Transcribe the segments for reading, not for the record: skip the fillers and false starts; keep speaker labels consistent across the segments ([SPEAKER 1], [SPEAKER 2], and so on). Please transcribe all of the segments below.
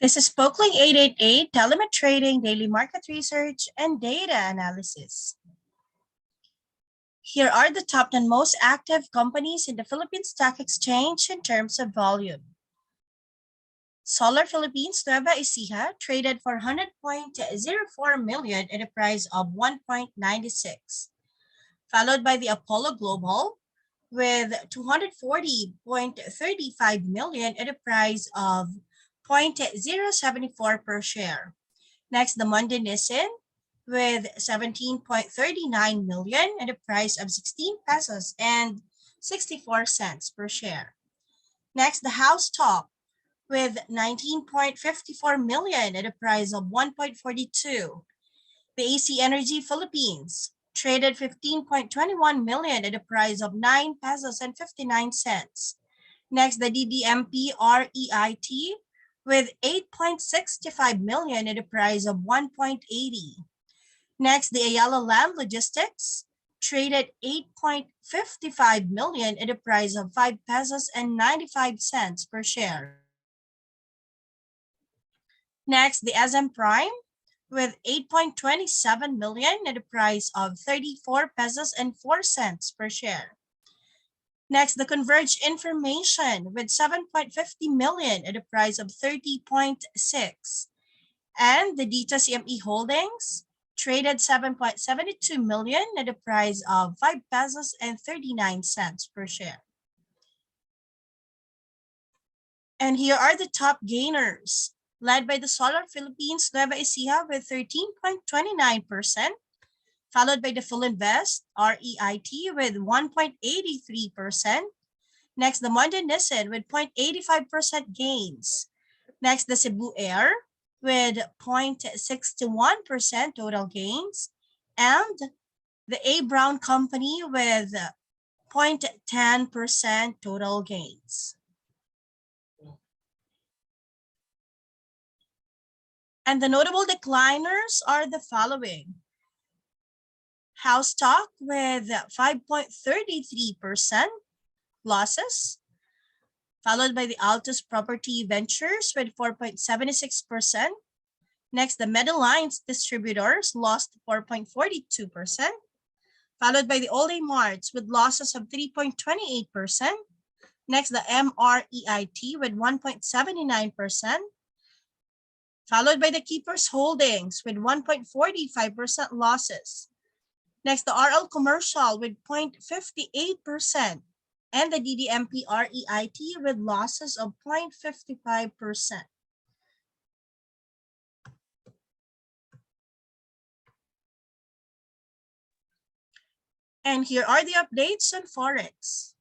[SPEAKER 1] This is Pokling 888, Telemetrading, daily market research, and data analysis. Here are the top 10 most active companies in the Philippine Stock Exchange in terms of volume. Solar Philippines Nueva Ecija traded for 100.04 million at a price of 1.96, followed by the Apollo Global with 240.35 million at a price of 0.074 per share. Next, the Monday Nissin with 17.39 million at a price of 16 pesos and 64 cents per share. Next, the House Top with 19.54 million at a price of 1.42. The AC Energy Philippines traded 15.21 million at a price of 9 pesos and 59 cents. Next, the DDMP REIT with 8.65 million at a price of 1.80. Next, the Ayala Land Logistics traded 8.55 million at a price of 5 pesos and 95 cents per share. Next, the SM Prime with 8.27 million at a price of 34 pesos and 4 cents per share. Next, the Converge Information with 7.50 million at a price of 30.6. And the Dita CME Holdings traded 7.72 million at a price of 5 pesos and 39 cents per share. And here are the top gainers, led by the Solar Philippines Nueva Ecija with 13.29%, followed by the Full Invest REIT with 1.83%. Next, the Monday Nissin with 0.85% gains. Next, the Cebu Air with 0.61% total gains. And the A. Brown Company with 0.10% total gains. And the notable decliners are the following. House Stock with 5.33% losses, followed by the Altus Property Ventures with 4.76%. Next, the Medalines Distributors lost 4.42%, followed by the All Day Marts with losses of 3.28%. Next, the MREIT with 1.79%, followed by the Keepers Holdings with 1.45% losses. Next, the RL Commercial with 0.58%, and the DDMP REIT with losses of 0.55%. And here are the updates on Forex.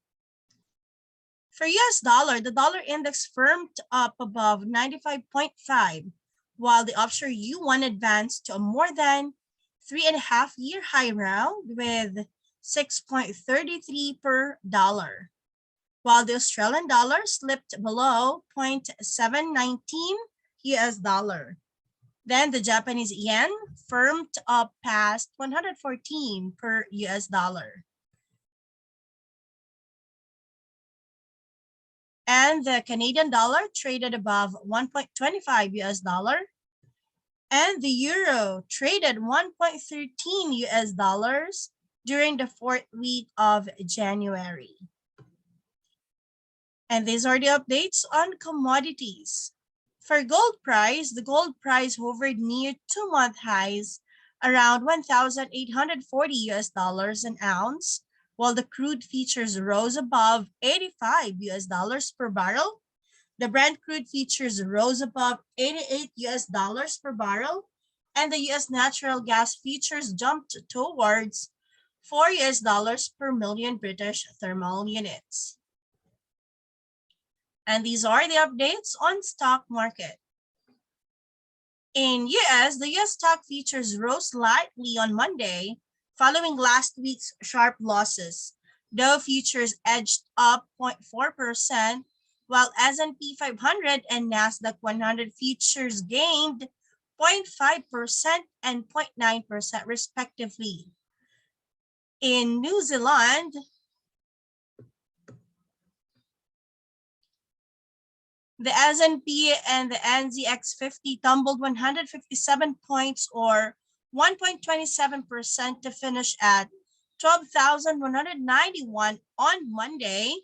[SPEAKER 1] For US dollar, the dollar index firmed up above 95.5, while the offshore yuan advanced to a more than 3.5-year high round with 6.33 per dollar, while the Australian dollar slipped below 0.719 US dollar. Then the Japanese yen firmed up past 114 per US dollar. And the Canadian dollar traded above 1.25 US dollar. And the euro traded 1.13 US dollars during the 4th week of January. And these are the updates on commodities. For gold price, the gold price hovered near 2-month highs around 1,840 US dollars an ounce, while the crude futures rose above 85 US dollars per barrel. The Brent crude futures rose above 88 US dollars per barrel, and the US natural gas futures jumped towards 4 US dollars per million British thermal units. And these are the updates on stock market. In US, the US stock futures rose slightly on Monday following last week's sharp losses. Dow futures edged up 0.4%, while S&P 500 and NASDAQ 100 futures gained 0.5% and 0.9% respectively. In New Zealand, The S&P and the NZX 50 tumbled 157 points or 1.27% to finish at 12,191 on Monday.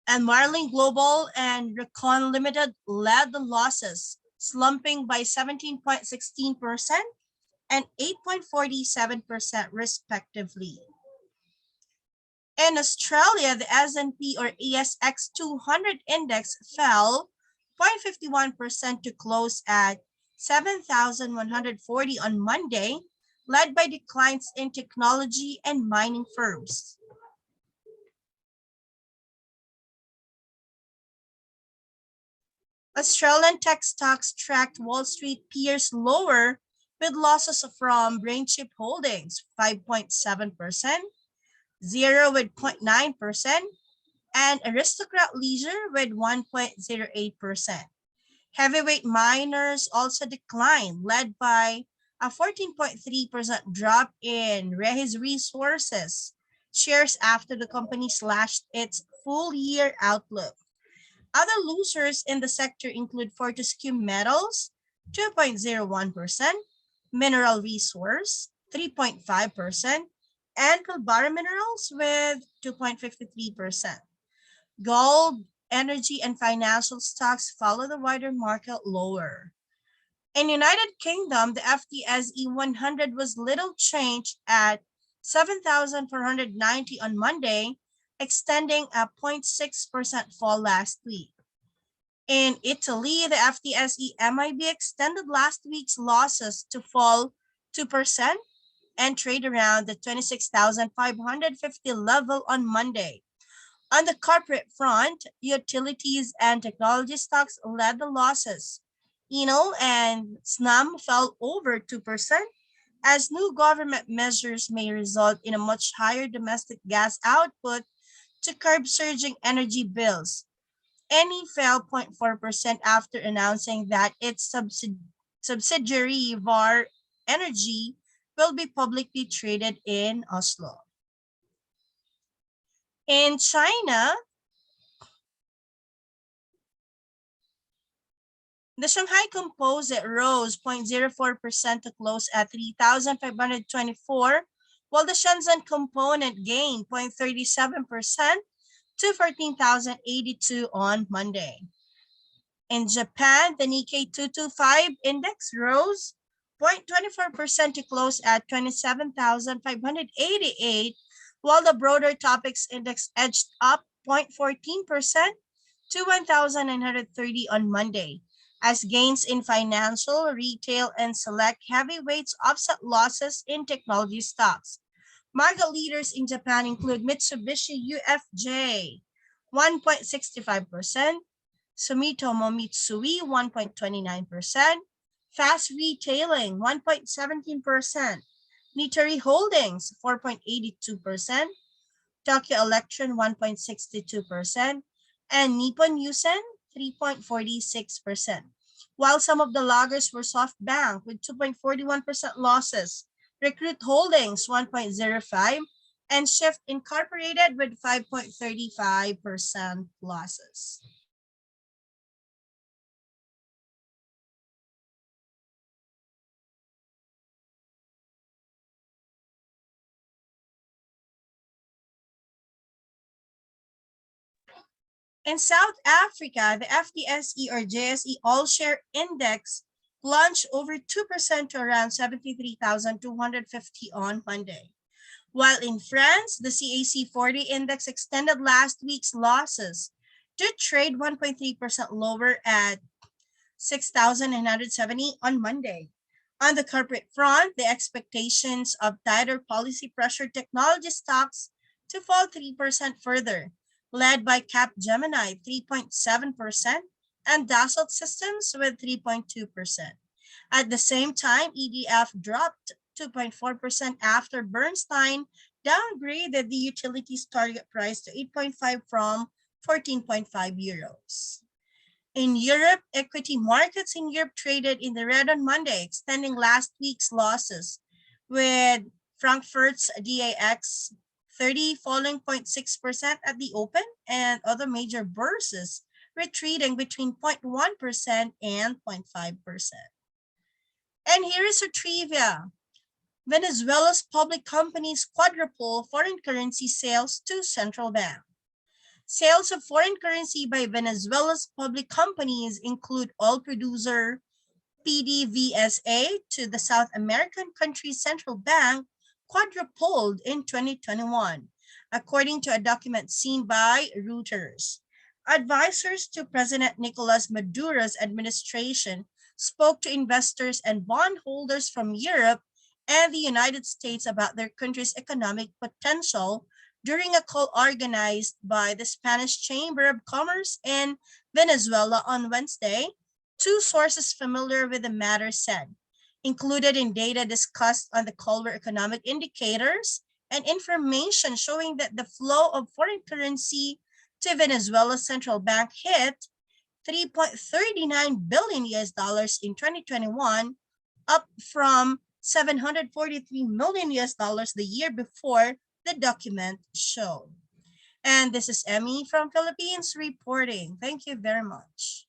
[SPEAKER 1] And Marlin Global and Recon Limited led the losses, slumping by 17.16% and 8.47% respectively. In Australia, the S&P or ASX 200 index fell 0.51% to close at 7,140 on Monday, led by declines in technology and mining firms. Australian tech stocks tracked Wall Street peers lower with losses from BrainChip Holdings 5.7%, Zero with 0.9%, and Aristocrat Leisure with 1.08%. Heavyweight miners also declined, led by a 14.3% drop in Rehes Resources shares after the company slashed its full-year outlook. Other losers in the sector include Fortescue Metals, 2.01%, Mineral Resource, 3.5%, and Pilbara Minerals with 2.53%. Gold, energy, and financial stocks follow the wider market lower. In United Kingdom, the FTSE 100 was little changed at 7,490 on Monday, extending a 0.6% fall last week. In Italy, the FTSE MIB extended last week's losses to fall 2% and trade around the 26,550 level on Monday. On the corporate front, utilities and technology stocks led the losses. Enel and Snam fell over 2% as new government measures may result in a much higher domestic gas output to curb surging energy bills. Eni fell 0.4% after announcing that its subsidiary VAR Energy will be publicly traded in Oslo. In China, the Shanghai Composite rose 0.04% to close at 3,524, while the Shenzhen Component gained 0.37% to 14,082 on Monday. In Japan, the Nikkei 225 index rose 0.24% to close at 27,588, while the broader topics index edged up 0.14% to 1,930 on Monday, as gains in financial, retail, and select heavyweights offset losses in technology stocks. Market leaders in Japan include Mitsubishi UFJ, 1.65%, Sumitomo Mitsui, 1.29%, Fast Retailing, 1.17%, Nitori Holdings, 4.82%, Tokyo Electron, 1.62%, and Nippon Yusen, 3.46%. While some of the loggers were SoftBank with 2.41% losses, Recruit Holdings, 1.05%, and Shift Incorporated with 5.35% losses. In South Africa, the FTSE or JSE All-Share Index plunged over 2% to around 73,250 on Monday. While in France, the CAC 40 index extended last week's losses to trade 1.3% lower at 6,970 on Monday. On the corporate front, the expectations of tighter policy pressure technology stocks to fall 3% further, led by Capgemini 3.7% and Dassault Systems with 3.2%. At the same time, EDF dropped 2.4% after Bernstein downgraded the utilities target price to 8.5 from 14.5 euros. In Europe, equity markets in Europe traded in the red on Monday, extending last week's losses, with Frankfurt's DAX 30 falling 0.6% at the open and other major bourses retreating between 0.1% and 0.5%. And here is a trivia. Venezuela's public companies quadruple foreign currency sales to central bank. Sales of foreign currency by Venezuela's public companies include oil producer PDVSA to the South American country's central bank quadrupled in 2021, according to a document seen by Reuters. Advisors to President Nicolas Maduro's administration spoke to investors and bondholders from Europe and the United States about their country's economic potential during a call organized by the Spanish Chamber of Commerce in Venezuela on Wednesday. Two sources familiar with the matter said. Included in data discussed on the call were economic indicators and information showing that the flow of foreign currency to Venezuela's central bank hit 3.39 billion US dollars in 2021, up from 743 million US dollars the year before, the document showed. And this is Emmy from Philippines reporting. Thank you very much.